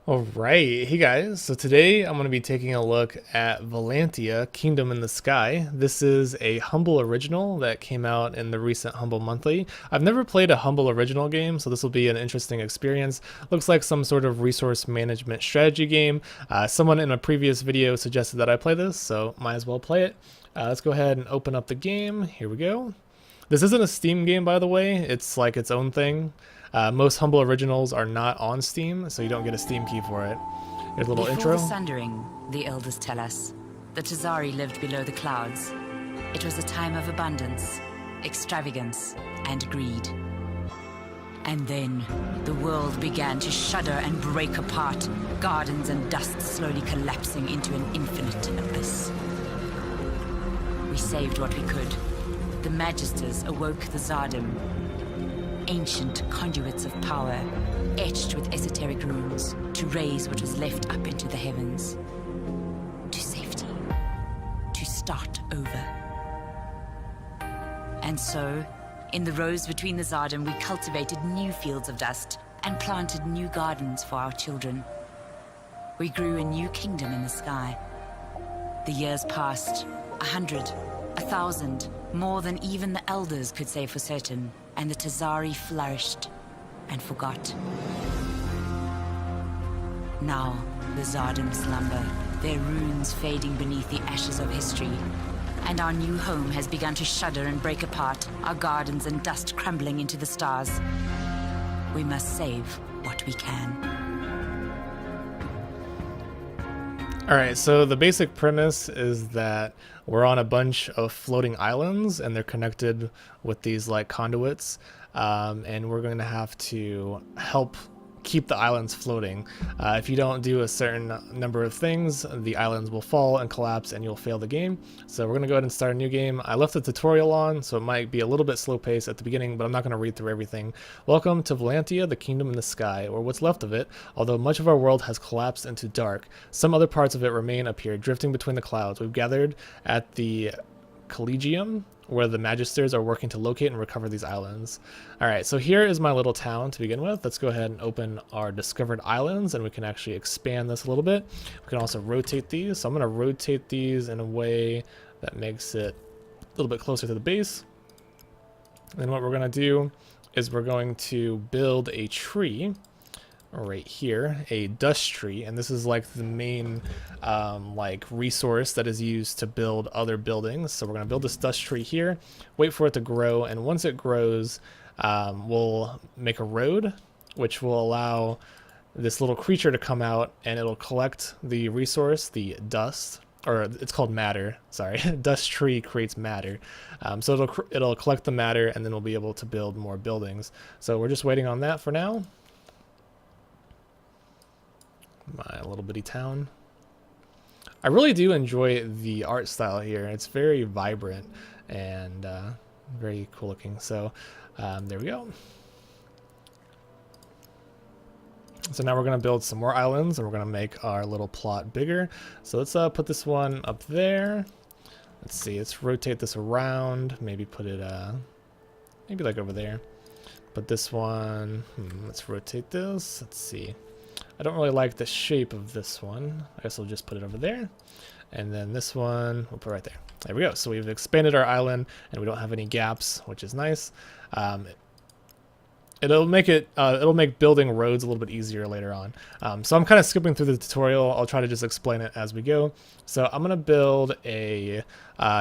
Alright, hey guys, so today I'm going to be taking a look at Volantia, Kingdom in the Sky. This is a Humble original that came out in the recent Humble Monthly. I've never played a Humble original game, so this will be an interesting experience. Looks like some sort of resource management strategy game. Someone in a previous video suggested that I play this, so might as well play it. Let's go ahead and open up the game. Here we go. This isn't a Steam game, by the way. It's like its own thing. Most Humble Originals are not on Steam, so you don't get a Steam key for it. Here's a little Before intro. the Sundering, the elders tell us, the Tazari lived below the clouds. It was a time of abundance, extravagance, and greed. And then, the world began to shudder and break apart, gardens and dust slowly collapsing into an infinite abyss. We saved what we could. The Magisters awoke the Zardim, ancient conduits of power, etched with esoteric runes, to raise what was left up into the heavens. To safety. To start over. And so, in the rows between the Zardim, we cultivated new fields of dust and planted new gardens for our children. We grew a new kingdom in the sky. The years passed, 100, 1,000, more than even the elders could say for certain, and the Tazari flourished and forgot. Now, the Zardim slumber, their runes fading beneath the ashes of history, and our new home has begun to shudder and break apart, our gardens and dust crumbling into the stars. We must save what we can. Alright, so the basic premise is that we're on a bunch of floating islands and they're connected with these like conduits, and we're going to have to help keep the islands floating. If you don't do a certain number of things, the islands will fall and collapse and you'll fail the game. So we're going to go ahead and start a new game. I left the tutorial on, so it might be a little bit slow paced at the beginning, but I'm not going to read through everything. Welcome to Volantia, the Kingdom in the Sky, or what's left of it. Although much of our world has collapsed into dark, some other parts of it remain up here, drifting between the clouds. We've gathered at the Collegium, where the Magisters are working to locate and recover these islands. Alright, so here is my little town to begin with. Let's go ahead and open our discovered islands, and we can actually expand this a little bit. We can also rotate these. So I'm going to rotate these in a way that makes it a little bit closer to the base. And what we're going to do is we're going to build a tree right here, a dust tree, and this is like the main like resource that is used to build other buildings. So we're going to build this dust tree here, wait for it to grow, and once it grows, we'll make a road which will allow this little creature to come out, and it'll collect the resource, the dust, or it's called matter, sorry. Dust tree creates matter. So it'll collect the matter, and then we'll be able to build more buildings. So we're just waiting on that for now. My little bitty town. I really do enjoy the art style here. It's very vibrant and very cool looking. So there we go. So now we're going to build some more islands, and we're going to make our little plot bigger. So let's put this one up there. Let's see, let's rotate this around. Maybe put it maybe like over there. Put this one, let's rotate this. Let's see. I don't really like the shape of this one. I guess we'll just put it over there. And then this one, we'll put right there. There we go. So we've expanded our island, and we don't have any gaps, which is nice. It'll make building roads a little bit easier later on. So I'm kind of skipping through the tutorial. I'll try to just explain it as we go. So I'm going to build a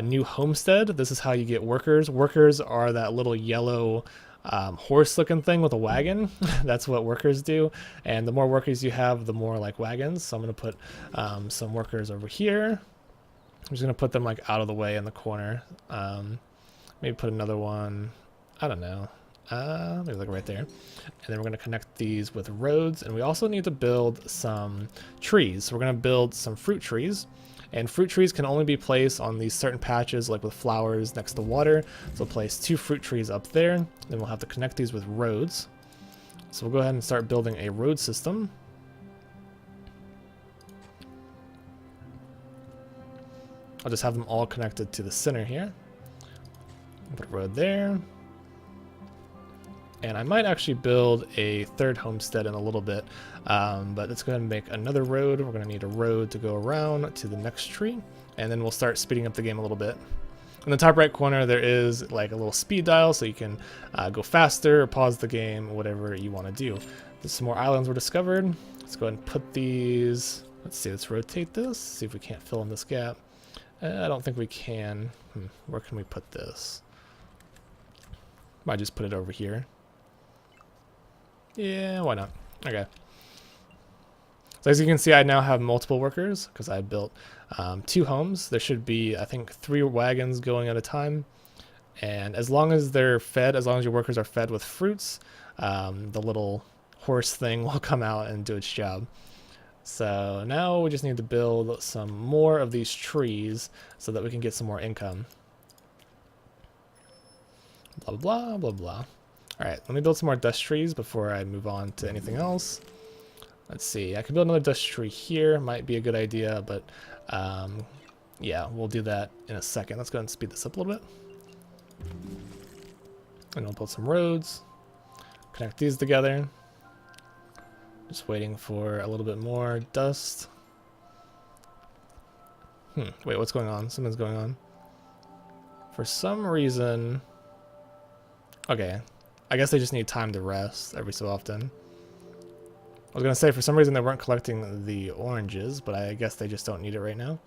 new homestead. This is how you get workers. Workers are that little yellow horse looking thing with a wagon. That's what workers do, and the more workers you have, the more like wagons. So I'm going to put some workers over here. I'm just going to put them like out of the way in the corner. Maybe put another one, I don't know, maybe like right there. And then we're going to connect these with roads, and we also need to build some trees. So we're going to build some fruit trees. And fruit trees can only be placed on these certain patches, like with flowers next to water. So we'll place 2 fruit trees up there. Then we'll have to connect these with roads. So we'll go ahead and start building a road system. I'll just have them all connected to the center here. Put a road there. And I might actually build a third homestead in a little bit, but let's go ahead and make another road. We're going to need a road to go around to the next tree, and then we'll start speeding up the game a little bit. In the top right corner, there is like a little speed dial, so you can go faster or pause the game, whatever you want to do. There's some more islands were discovered. Let's go ahead and put these. Let's see, let's rotate this, see if we can't fill in this gap. I don't think we can. Where can we put this? Might just put it over here. Yeah, why not? Okay. So as you can see, I now have multiple workers because I built 2 homes. There should be, I think, 3 wagons going at a time. And as long as they're fed, as long as your workers are fed with fruits, the little horse thing will come out and do its job. So now we just need to build some more of these trees so that we can get some more income. Blah, blah, blah, blah. All right, let me build some more dust trees before I move on to anything else. Let's see, I could build another dust tree here. Might be a good idea, but yeah, we'll do that in a second. Let's go ahead and speed this up a little bit. And we'll build some roads. Connect these together. Just waiting for a little bit more dust. Wait, what's going on? Something's going on. For some reason... Okay, I guess they just need time to rest every so often. I was going to say, for some reason they weren't collecting the oranges, but I guess they just don't need it right now.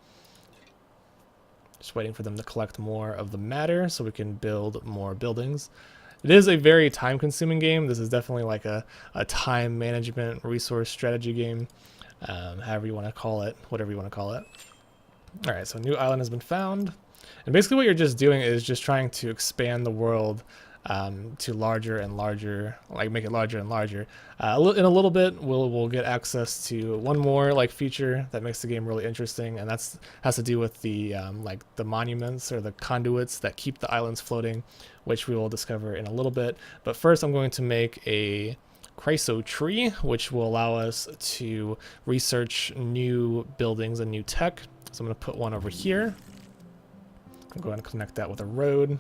Just waiting for them to collect more of the matter so we can build more buildings. It is a very time-consuming game. This is definitely like a time management resource strategy game, however you want to call it, whatever you want to call it. All right, so a new island has been found. And basically what you're just doing is just trying to expand the world to larger and larger, like make it larger and larger. In a little bit, we'll get access to one more like feature that makes the game really interesting, and that's has to do with the like the monuments or the conduits that keep the islands floating, which we will discover in a little bit. But first, I'm going to make a chryso tree, which will allow us to research new buildings and new tech. So I'm going to put one over here. I'm going to connect that with a road.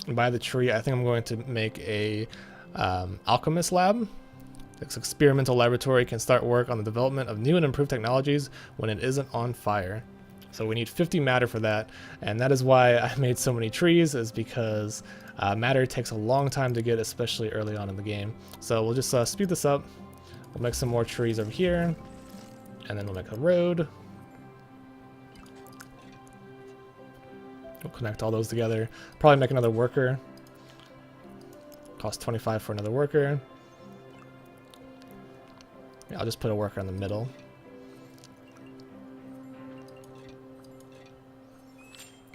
And by the tree, I think I'm going to make a alchemist lab. This experimental laboratory can start work on the development of new and improved technologies when it isn't on fire. So we need 50 matter for that, and that is why I made so many trees, is because matter takes a long time to get, especially early on in the game. So we'll just speed this up. We'll make some more trees over here, and then we'll make a road. We'll connect all those together. Probably make another worker. Cost 25 for another worker. Yeah, I'll just put a worker in the middle.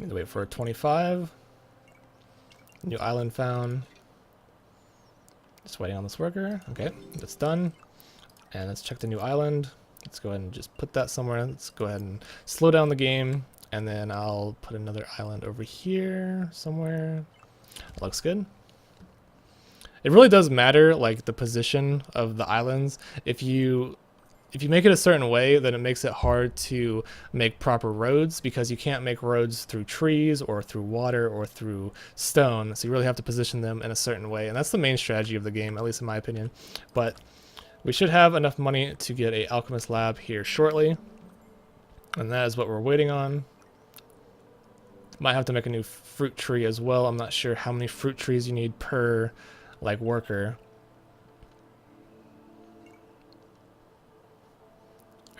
Need to wait for 25. New island found. Just waiting on this worker. Okay, that's done. And let's check the new island. Let's go ahead and just put that somewhere. Let's go ahead and slow down the game. And then I'll put another island over here somewhere. That looks good. It really does matter, like the position of the islands. If you make it a certain way, then it makes it hard to make proper roads, because you can't make roads through trees or through water or through stone. So you really have to position them in a certain way. And that's the main strategy of the game, at least in my opinion. But we should have enough money to get an alchemist lab here shortly. And that is what we're waiting on. Might have to make a new fruit tree as well. I'm not sure how many fruit trees you need per like worker.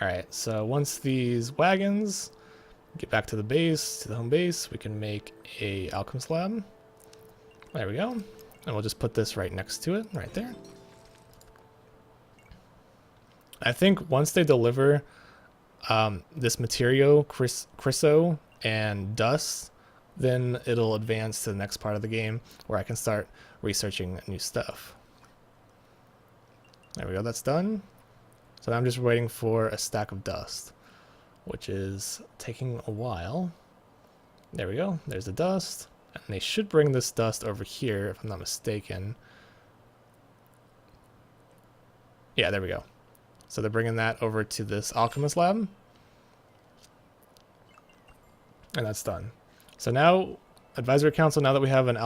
Alright, so once these wagons get back to the base, to the home base, we can make a alchemist lab. There we go. And we'll just put this right next to it, right there. I think once they deliver this material, chryso and dust, then it'll advance to the next part of the game where I can start researching new stuff. There we go, that's done. So now I'm just waiting for a stack of dust, which is taking a while. There we go, there's the dust. And they should bring this dust over here, if I'm not mistaken. Yeah, there we go. So they're bringing that over to this alchemist lab. And that's done. So now, advisory council, now that we have an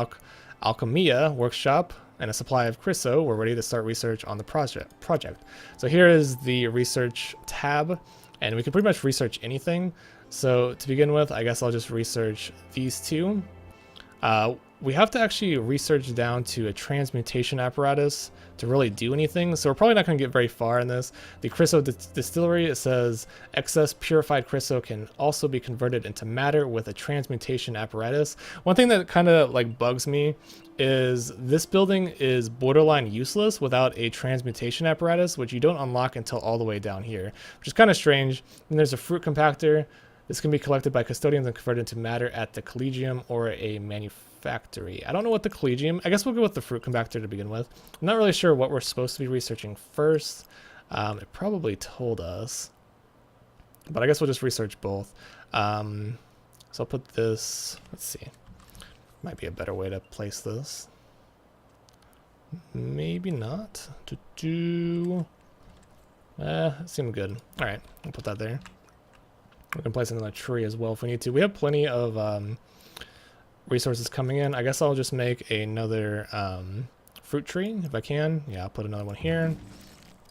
Alchemia workshop, and a supply of chryso, we're ready to start research on the project. So here is the research tab, and we can pretty much research anything. So to begin with, I guess I'll just research these two. We have to actually research down to a transmutation apparatus to really do anything, so we're probably not going to get very far in this. The chryso distillery, it says excess purified chryso can also be converted into matter with a transmutation apparatus. One thing that kind of like bugs me is this building is borderline useless without a transmutation apparatus, which you don't unlock until all the way down here, which is kind of strange. And there's a fruit compactor. This can be collected by custodians and converted into matter at the collegium or a manufactory. I don't know what the collegium, I guess we'll go with the fruit compactor to begin with. I'm not really sure what we're supposed to be researching first. It probably told us, but I guess we'll just research both. So I'll put this, let's see, might be a better way to place this. Maybe not. It seemed good. All right, I'll put that there. We can place another tree as well if we need to. We have plenty of resources coming in. I guess I'll just make another fruit tree if I can. Yeah, I'll put another one here.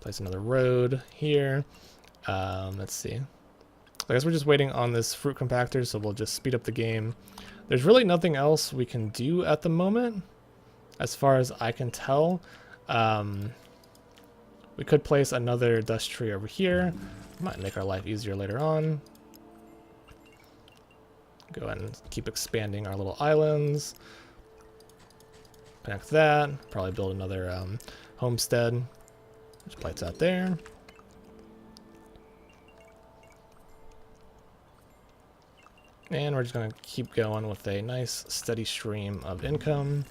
Place another road here. Let's see. I guess we're just waiting on this fruit compactor, so we'll just speed up the game. There's really nothing else we can do at the moment, as far as I can tell. We could place another dust tree over here. Might make our life easier later on. Go ahead and keep expanding our little islands. Connect that. Probably build another homestead. Just place that there. And we're just going to keep going with a nice steady stream of income.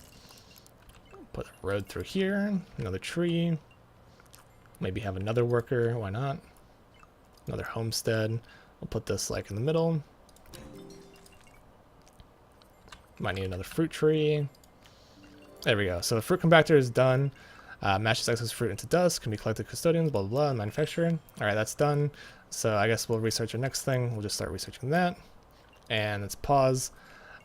Put a road through here. Another tree. Maybe have another worker. Why not? Another homestead. We'll put this like in the middle. Might need another fruit tree. There we go. So the fruit compactor is done. Matches excess fruit into dust. Can be collected custodians, blah, blah, blah, and manufactured. All right, that's done. So I guess we'll research our next thing. We'll just start researching that. And let's pause.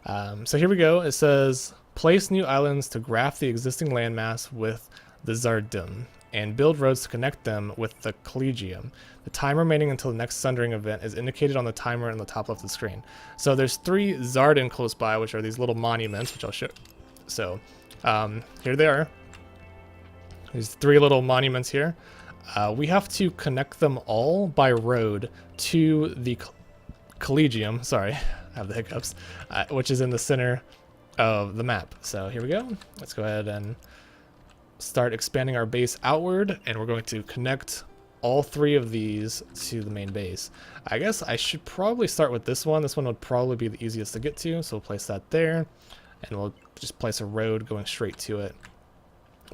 So here we go. It says, place new islands to graft the existing landmass with the Zardum and build roads to connect them with the Collegium. The time remaining until the next sundering event is indicated on the timer in the top left of the screen. So there's 3 Zarden close by, which are these little monuments, which I'll show. So here they are. These 3 little monuments here. We have to connect them all by road to the Collegium. Sorry, I have the hiccups, which is in the center of the map. So here we go. Let's go ahead and start expanding our base outward, and we're going to connect all 3 of these to the main base. I guess I should probably start with this one. This one would probably be the easiest to get to, so we'll place that there, and we'll just place a road going straight to it.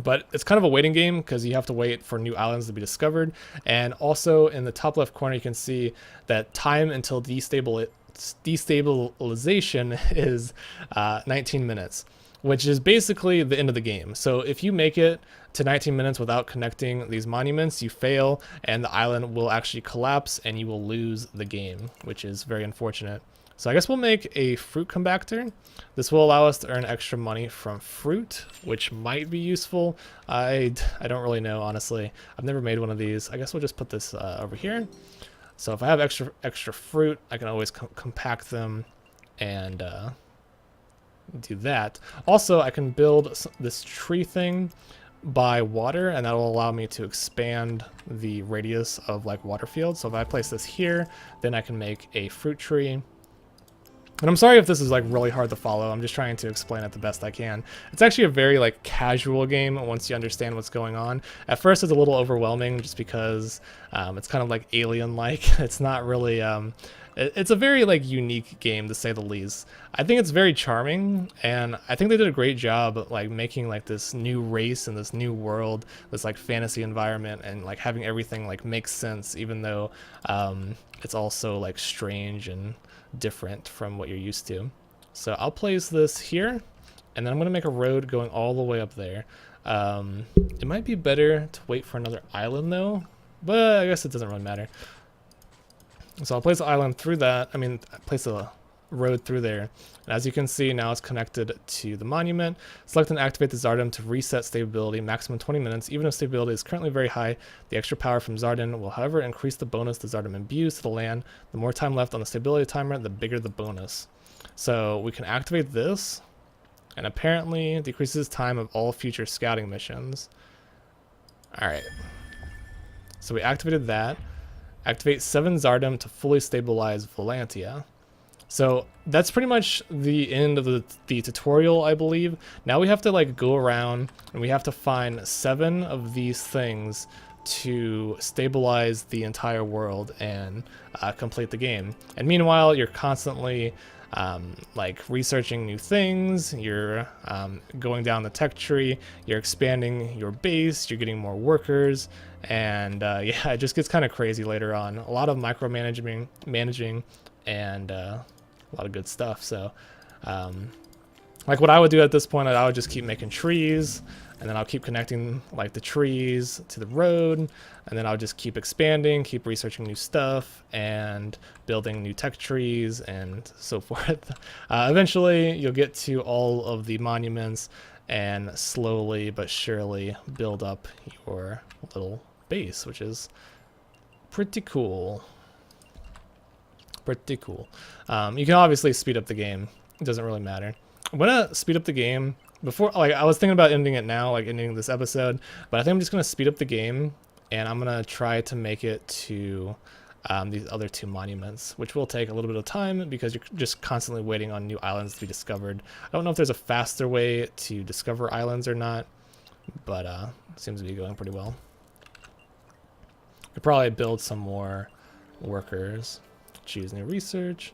But it's kind of a waiting game because you have to wait for new islands to be discovered. And also in the top left corner, you can see that time until destabilization is 19 minutes, which is basically the end of the game. So if you make it to 19 minutes without connecting these monuments, you fail and the island will actually collapse and you will lose the game, which is very unfortunate. So I guess we'll make a fruit compactor. This will allow us to earn extra money from fruit, which might be useful. I don't really know, honestly. I've never made one of these. I guess we'll just put this over here. So if I have extra fruit, I can always compact them and do that. Also, I can build this tree thing by water, and that will allow me to expand the radius of like water fields. So if I place this here, then I can make a fruit tree. And I'm sorry if this is like really hard to follow. I'm just trying to explain it the best I can. It's actually a very like casual game once you understand what's going on. At first it's a little overwhelming just because it's kind of like alien-like. It's not really, it's a very like unique game to say the least. I think it's very charming, and I think they did a great job like making like this new race and this new world, this like fantasy environment, and like having everything like make sense, even though it's also like strange and different from what you're used to. So I'll place this here, and then I'm gonna make a road going all the way up there. It might be better to wait for another island though, but I guess it doesn't really matter. So I'll place the island through that. I mean, place a road through there. And as you can see, now it's connected to the monument. Select and activate the Zardom to reset stability, maximum 20 minutes. Even if stability is currently very high, the extra power from Zardon will, however, increase the bonus the Zardom imbues to the land. The more time left on the stability timer, the bigger the bonus. So we can activate this, and apparently decreases time of all future scouting missions. Alright. So we activated that. Activate 7 Zardom to fully stabilize Volantia. So that's pretty much the end of the tutorial, I believe. Now we have to like go around and we have to find 7 of these things to stabilize the entire world and complete the game. And meanwhile, you're constantly like researching new things, you're going down the tech tree, you're expanding your base, you're getting more workers, and yeah, it just gets kind of crazy later on. A lot of managing, and a lot of good stuff. So like what I would do at this point, I would just keep making trees, and then I'll keep connecting like the trees to the road, and then I'll just keep expanding, keep researching new stuff, and building new tech trees, and so forth. Eventually, you'll get to all of the monuments, and slowly but surely build up your little base, which is pretty cool. Pretty cool. You can obviously speed up the game. It doesn't really matter. I'm gonna speed up the game before, like I was thinking about ending it now, like ending this episode, but I think I'm just gonna speed up the game and I'm gonna try to make it to these other 2 monuments, which will take a little bit of time because you're just constantly waiting on new islands to be discovered. I don't know if there's a faster way to discover islands or not, but it seems to be going pretty well. Could probably build some more workers. Choose new research.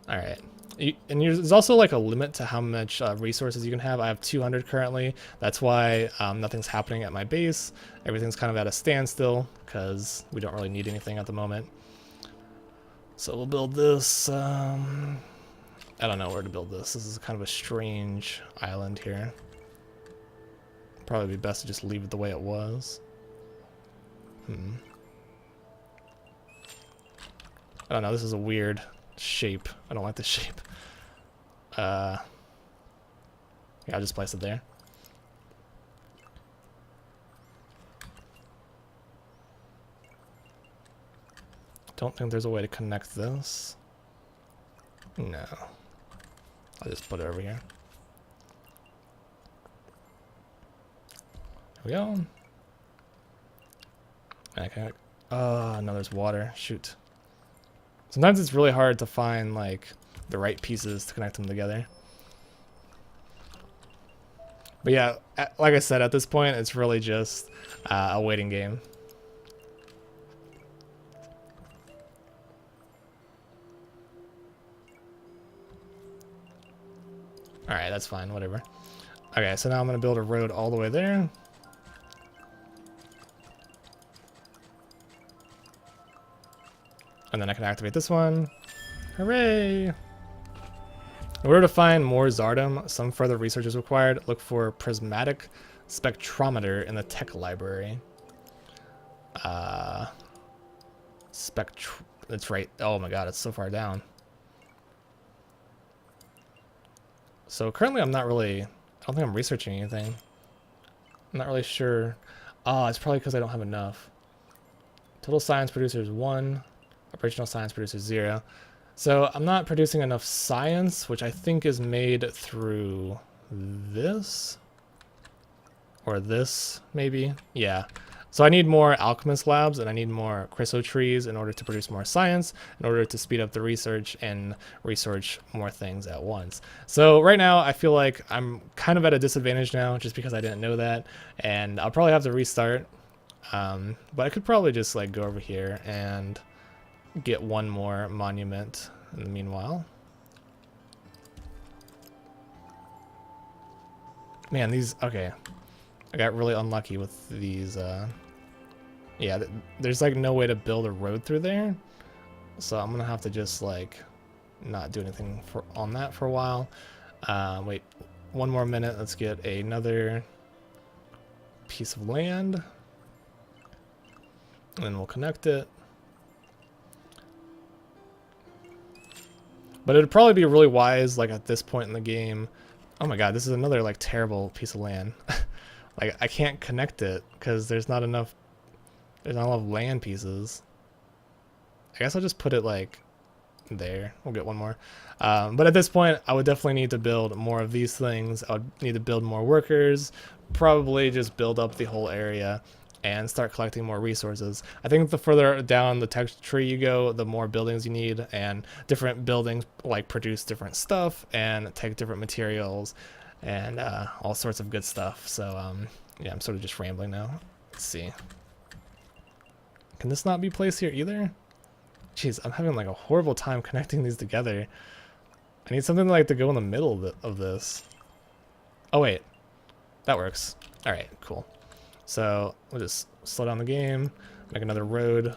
All right. And there's also like a limit to how much resources you can have. I have 200 currently. That's why nothing's happening at my base. Everything's kind of at a standstill because we don't really need anything at the moment. So we'll build this. I don't know where to build this. This is kind of a strange island here. Probably be best to just leave it the way it was. I don't know, this is a weird shape. I don't like the shape. Yeah, I'll just place it there. Don't think there's a way to connect this. No. I'll just put it over here. There we go. Okay. Oh, no, there's water. Shoot. Sometimes it's really hard to find like the right pieces to connect them together. But yeah, like I said, at this point, it's really just a waiting game. Alright, that's fine, whatever. Okay, so now I'm going to build a road all the way there. And then I can activate this one. Hooray! In order to find more Zardom, some further research is required. Look for prismatic spectrometer in the tech library. That's right. Oh my god, it's so far down. So currently I don't think I'm researching anything. I'm not really sure. Oh, it's probably because I don't have enough. Total science producer is 1. Original science producer 0. So I'm not producing enough science, which I think is made through this. Or this, maybe. Yeah. So I need more alchemist labs and I need more chryso trees in order to produce more science, in order to speed up the research and research more things at once. So right now I feel like I'm kind of at a disadvantage now just because I didn't know that, and I'll probably have to restart. But I could probably just like go over here and get one more monument in the meanwhile. Man, these, okay. I got really unlucky with these, yeah, there's like no way to build a road through there. So I'm gonna have to just like not do anything on that for a while. Wait, one more minute. Let's get another piece of land. And then we'll connect it. But it'd probably be really wise, like at this point in the game. Oh my god, this is another like terrible piece of land. Like I can't connect it because there's not enough land pieces. I guess I'll just put it like there. We'll get one more. But at this point, I would definitely need to build more of these things. I would need to build more workers, probably just build up the whole area and start collecting more resources. I think the further down the text tree you go, the more buildings you need, and different buildings like produce different stuff and take different materials and all sorts of good stuff. So yeah, I'm sort of just rambling now. Let's see. Can this not be placed here either? Jeez, I'm having like a horrible time connecting these together. I need something like to go in the middle of this. Oh wait, that works. All right, cool. So we'll just slow down the game, make another road.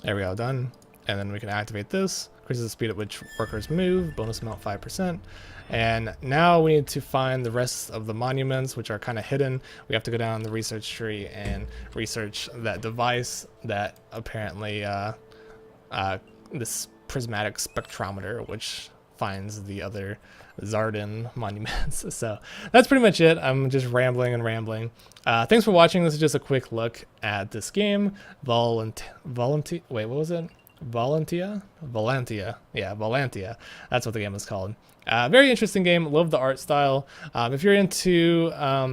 There we go, done. And then we can activate this, increases the speed at which workers move, bonus amount 5%. And now we need to find the rest of the monuments, which are kind of hidden. We have to go down the research tree and research that device that apparently, this prismatic spectrometer, which finds the other Zardan monuments. So that's pretty much it. I'm just rambling and rambling. Thanks for watching. This is just a quick look at this game. Wait, what was it? Volantia? Volantia. Yeah, Volantia. That's what the game is called. Very interesting game. Love the art style. If you're into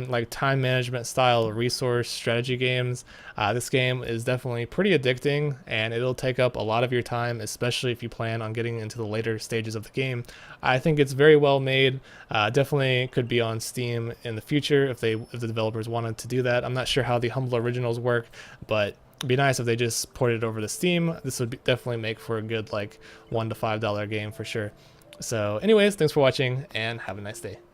like time management style resource strategy games, this game is definitely pretty addicting, and it'll take up a lot of your time, especially if you plan on getting into the later stages of the game. I think it's very well made. Definitely could be on Steam in the future if the developers wanted to do that. I'm not sure how the Humble Originals work, but it'd be nice if they just ported it over to Steam. This would definitely make for a good like $1 to $5 game for sure. So anyways, thanks for watching and have a nice day.